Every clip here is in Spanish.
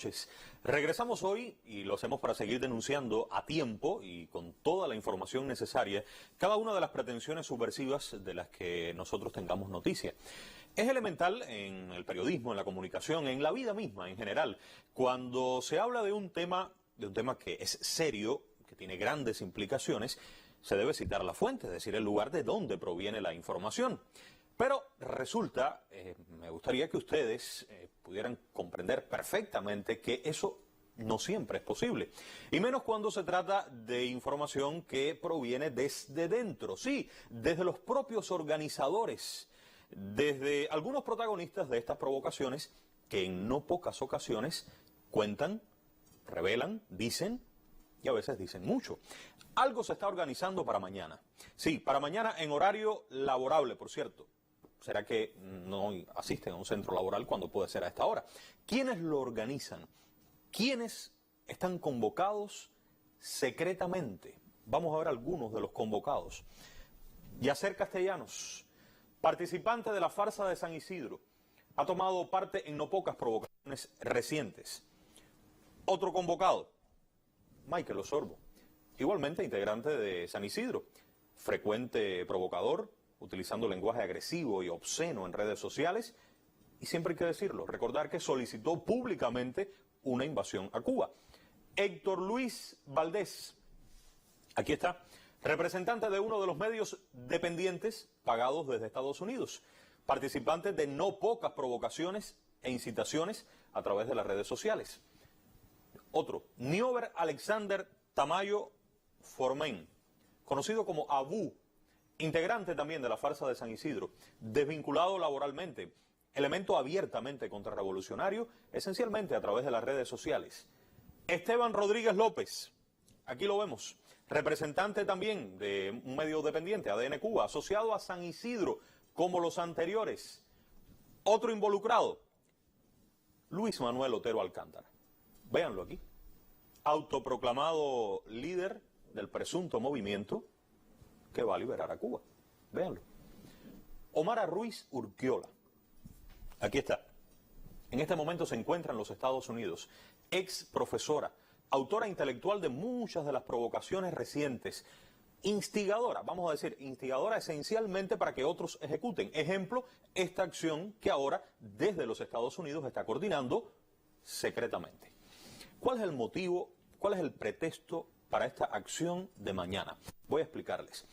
noches. Regresamos hoy y lo hacemos para seguir denunciando a tiempo y con toda la información necesaria cada una de las pretensiones subversivas de las que nosotros tengamos noticia. Es elemental en el periodismo, en la comunicación, en la vida misma en general, cuando se habla de un tema que es serio, que tiene grandes implicaciones, se debe citar la fuente, es decir, el lugar de donde proviene la información. Pero resulta, me gustaría que ustedes pudieran comprender perfectamente que eso no siempre es posible. Y menos cuando se trata de información que proviene desde dentro, sí, desde los propios organizadores, desde algunos protagonistas de estas provocaciones que en no pocas ocasiones cuentan, revelan, dicen y a veces dicen mucho. Algo se está organizando para mañana. Sí, para mañana en horario laborable, por cierto. ¿Será que no asisten a un centro laboral cuando puede ser a esta hora? ¿Quiénes lo organizan? ¿Quiénes están convocados secretamente? Vamos a ver algunos de los convocados. Yacer Castellanos, participante de la farsa de San Isidro, ha tomado parte en no pocas provocaciones recientes. Otro convocado, Michael Osorbo, igualmente integrante de San Isidro, frecuente provocador, utilizando lenguaje agresivo y obsceno en redes sociales, y siempre hay que decirlo, recordar que solicitó públicamente una invasión a Cuba. Héctor Luis Valdés, aquí está, representante de uno de los medios dependientes pagados desde Estados Unidos, participante de no pocas provocaciones e incitaciones a través de las redes sociales. Otro, Niober Alexander Tamayo Formen, conocido como Abu, integrante también de la farsa de San Isidro, desvinculado laboralmente, elemento abiertamente contrarrevolucionario, esencialmente a través de las redes sociales. Esteban Rodríguez López, aquí lo vemos, representante también de un medio dependiente, ADN Cuba, asociado a San Isidro, como los anteriores. Otro involucrado, Luis Manuel Otero Alcántara. Véanlo aquí, autoproclamado líder del presunto movimiento que va a liberar a Cuba. Véanlo. Omara Ruiz Urquiola. Aquí está. En este momento se encuentra en los Estados Unidos. Ex profesora, autora intelectual de muchas de las provocaciones recientes. Instigadora, vamos a decir, instigadora esencialmente para que otros ejecuten. Ejemplo, esta acción que ahora desde los Estados Unidos está coordinando secretamente. ¿Cuál es el motivo, cuál es el pretexto para esta acción de mañana? Voy a explicarles.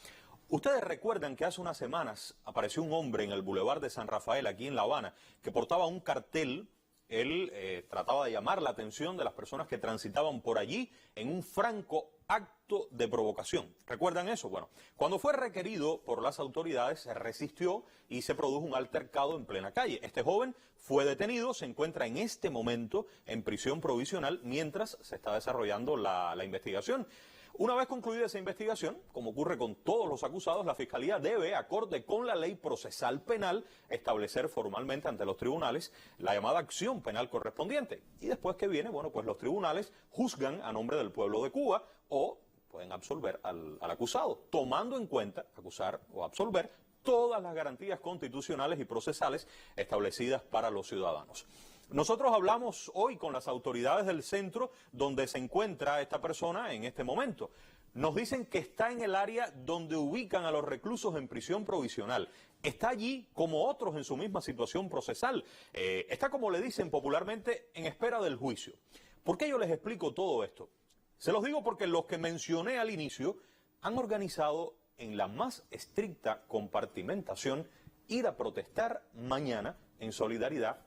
Ustedes recuerdan que hace unas semanas apareció un hombre en el Boulevard de San Rafael, aquí en La Habana, que portaba un cartel. Él trataba de llamar la atención de las personas que transitaban por allí en un franco acto de provocación. ¿Recuerdan eso? Bueno, cuando fue requerido por las autoridades, se resistió y se produjo un altercado en plena calle. Este joven fue detenido, se encuentra en este momento en prisión provisional mientras se está desarrollando la investigación. Una vez concluida esa investigación, como ocurre con todos los acusados, la Fiscalía debe, acorde con la ley procesal penal, establecer formalmente ante los tribunales la llamada acción penal correspondiente. Y después que viene, bueno, pues los tribunales juzgan a nombre del pueblo de Cuba o pueden absolver al acusado, tomando en cuenta, acusar o absolver, todas las garantías constitucionales y procesales establecidas para los ciudadanos. Nosotros hablamos hoy con las autoridades del centro donde se encuentra esta persona en este momento. Nos dicen que está en el área donde ubican a los reclusos en prisión provisional. Está allí como otros en su misma situación procesal. Está, como le dicen popularmente, en espera del juicio. ¿Por qué yo les explico todo esto? Se los digo porque los que mencioné al inicio han organizado en la más estricta compartimentación ir a protestar mañana en solidaridad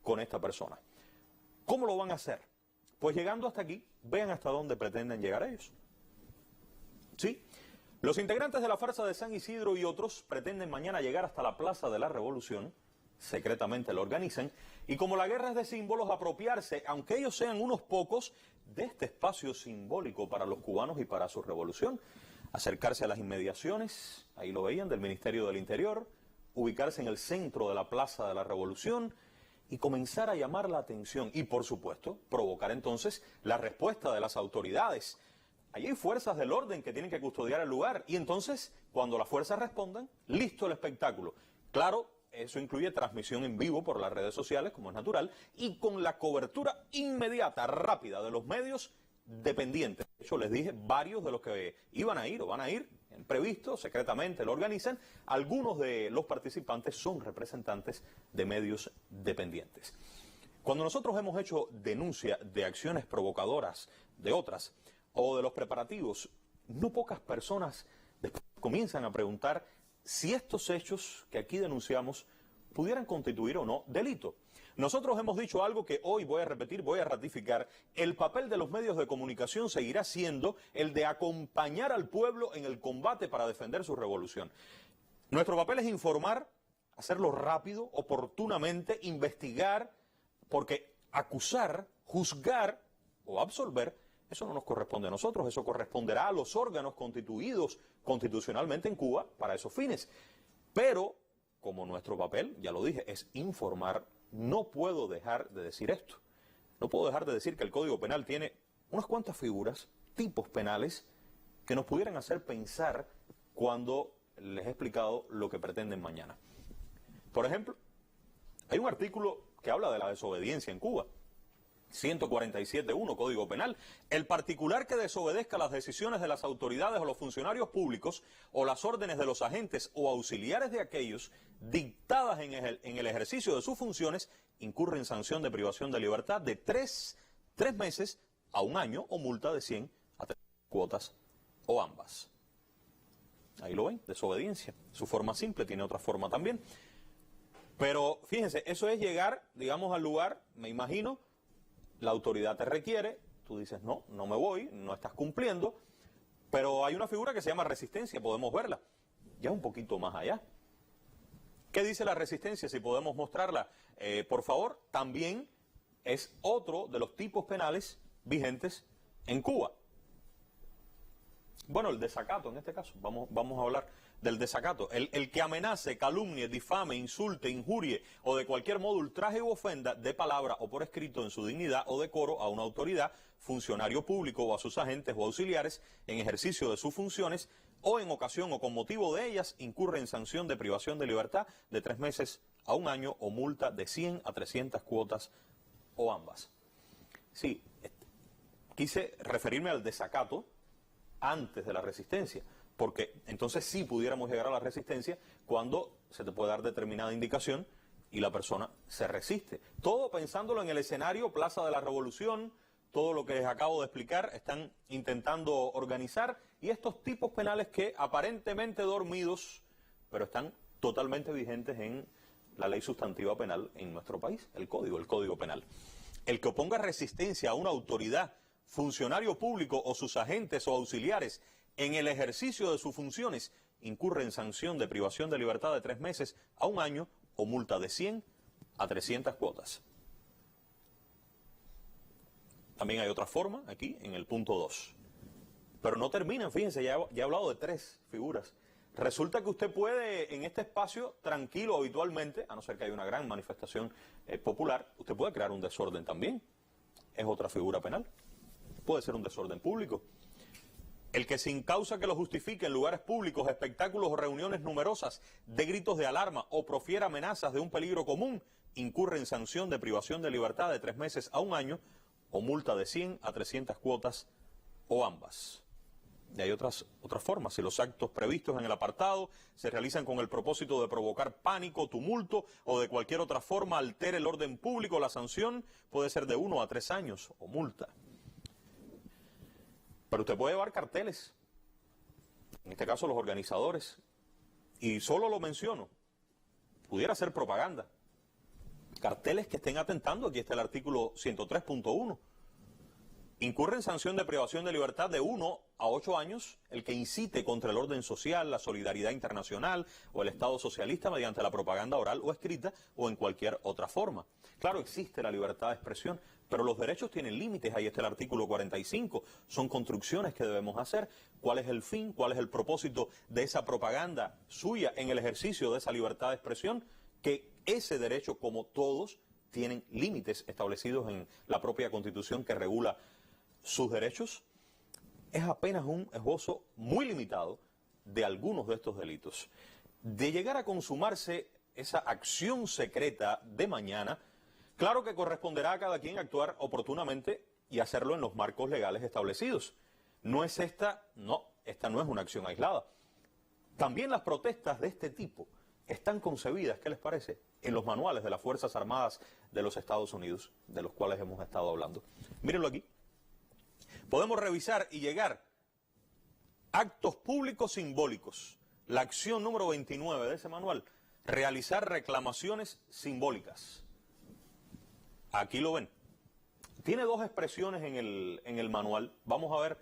con esta persona. ¿Cómo lo van a hacer? Pues llegando hasta aquí, vean hasta dónde pretenden llegar ellos. ¿Sí? Los integrantes de la farsa de San Isidro y otros pretenden mañana llegar hasta la Plaza de la Revolución, secretamente lo organizan, y como la guerra es de símbolos, apropiarse, aunque ellos sean unos pocos, de este espacio simbólico para los cubanos y para su revolución, acercarse a las inmediaciones, ahí lo veían, del Ministerio del Interior, ubicarse en el centro de la Plaza de la Revolución, y comenzar a llamar la atención y, por supuesto, provocar entonces la respuesta de las autoridades. Allí hay fuerzas del orden que tienen que custodiar el lugar y entonces, cuando las fuerzas respondan, listo el espectáculo. Claro, eso incluye transmisión en vivo por las redes sociales, como es natural, y con la cobertura inmediata, rápida de los medios dependientes. De hecho, les dije, varios de los que iban a ir o van a ir, previsto, secretamente lo organizan, algunos de los participantes son representantes de medios dependientes. Cuando nosotros hemos hecho denuncia de acciones provocadoras de otras o de los preparativos, no pocas personas después comienzan a preguntar si estos hechos que aquí denunciamos pudieran constituir o no delito. Nosotros hemos dicho algo que hoy voy a repetir, voy a ratificar. El papel de los medios de comunicación seguirá siendo el de acompañar al pueblo en el combate para defender su revolución. Nuestro papel es informar, hacerlo rápido, oportunamente, investigar, porque acusar, juzgar o absolver, eso no nos corresponde a nosotros, eso corresponderá a los órganos constituidos constitucionalmente en Cuba para esos fines. Pero, como nuestro papel, ya lo dije, es informar, no puedo dejar de decir esto. No puedo dejar de decir que el Código Penal tiene unas cuantas figuras, tipos penales, que nos pudieran hacer pensar cuando les he explicado lo que pretenden mañana. Por ejemplo, hay un artículo que habla de la desobediencia en Cuba. 147.1 Código Penal. El particular que desobedezca las decisiones de las autoridades o los funcionarios públicos o las órdenes de los agentes o auxiliares de aquellos dictadas en el ejercicio de sus funciones incurre en sanción de privación de libertad de 3 meses a 1 año o multa de 100 a 3 cuotas o ambas. Ahí lo ven, desobediencia. Su forma simple, tiene otra forma también. Pero fíjense, eso es llegar, digamos, al lugar, me imagino, la autoridad te requiere, tú dices, no, no me voy, no estás cumpliendo, pero hay una figura que se llama resistencia, podemos verla, ya un poquito más allá. ¿Qué dice la resistencia? Si podemos mostrarla, por favor, también es otro de los tipos penales vigentes en Cuba. Bueno, el desacato en este caso, vamos a hablar del desacato. El que amenace, calumnie, difame, insulte, injurie o de cualquier modo ultraje u ofenda de palabra o por escrito en su dignidad o decoro a una autoridad, funcionario público o a sus agentes o auxiliares en ejercicio de sus funciones o en ocasión o con motivo de ellas incurre en sanción de privación de libertad de 3 meses a 1 año o multa de 100 a 300 cuotas o ambas. Sí, quise referirme al desacato antes de la resistencia, porque entonces sí pudiéramos llegar a la resistencia cuando se te puede dar determinada indicación y la persona se resiste. Todo pensándolo en el escenario Plaza de la Revolución, todo lo que les acabo de explicar, están intentando organizar, y estos tipos penales que aparentemente dormidos, pero están totalmente vigentes en la ley sustantiva penal en nuestro país, el Código Penal. El que oponga resistencia a una autoridad, funcionario público o sus agentes o auxiliares en el ejercicio de sus funciones incurre en sanción de privación de libertad de 3 meses a 1 año o multa de 100 a 300 cuotas. También hay otra forma aquí en el punto 2. Pero no terminan, fíjense, ya he hablado de 3 figuras. Resulta que usted puede, en este espacio tranquilo habitualmente, a no ser que haya una gran manifestación popular, usted puede crear un desorden también. Es otra figura penal. Puede ser un desorden público. El que sin causa que lo justifique en lugares públicos, espectáculos o reuniones numerosas, dé gritos de alarma o profiera amenazas de un peligro común, incurre en sanción de privación de libertad de 3 meses a 1 año o multa de 100 a 300 cuotas o ambas. Y hay otras formas. Si los actos previstos en el apartado se realizan con el propósito de provocar pánico, tumulto o de cualquier otra forma altere el orden público, la sanción puede ser de 1 a 3 años o multa. Pero usted puede llevar carteles, en este caso los organizadores, y solo lo menciono, pudiera ser propaganda. Carteles que estén atentando, aquí está el artículo 103.1. Incurre en sanción de privación de libertad de 1 a 8 años el que incite contra el orden social, la solidaridad internacional o el Estado socialista mediante la propaganda oral o escrita o en cualquier otra forma. Claro, existe la libertad de expresión, pero los derechos tienen límites. Ahí está el artículo 45. Son construcciones que debemos hacer. ¿Cuál es el fin? ¿Cuál es el propósito de esa propaganda suya en el ejercicio de esa libertad de expresión? Que ese derecho, como todos, tienen límites establecidos en la propia Constitución que regula sus derechos. Es apenas un esbozo muy limitado de algunos de estos delitos. De llegar a consumarse esa acción secreta de mañana, claro que corresponderá a cada quien actuar oportunamente y hacerlo en los marcos legales establecidos. Esta no es una acción aislada. También las protestas de este tipo están concebidas, ¿qué les parece?, en los manuales de las Fuerzas Armadas de los Estados Unidos, de los cuales hemos estado hablando. Mírenlo aquí. Podemos revisar y llegar actos públicos simbólicos. La acción número 29 de ese manual, realizar reclamaciones simbólicas. Aquí lo ven. Tiene dos expresiones en el manual. Vamos a ver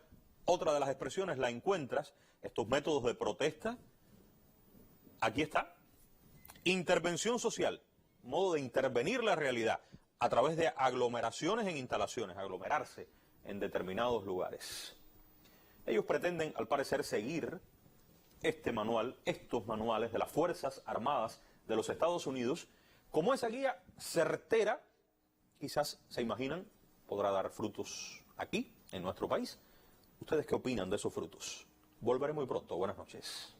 otra de las expresiones, la encuentras, estos métodos de protesta. Aquí está. Intervención social, modo de intervenir la realidad a través de aglomeraciones en instalaciones, aglomerarse en determinados lugares. Ellos pretenden, al parecer, seguir este manual, estos manuales de las Fuerzas Armadas de los Estados Unidos, como esa guía certera, quizás se imaginan, podrá dar frutos aquí, en nuestro país. ¿Ustedes qué opinan de esos frutos? Volveré muy pronto. Buenas noches.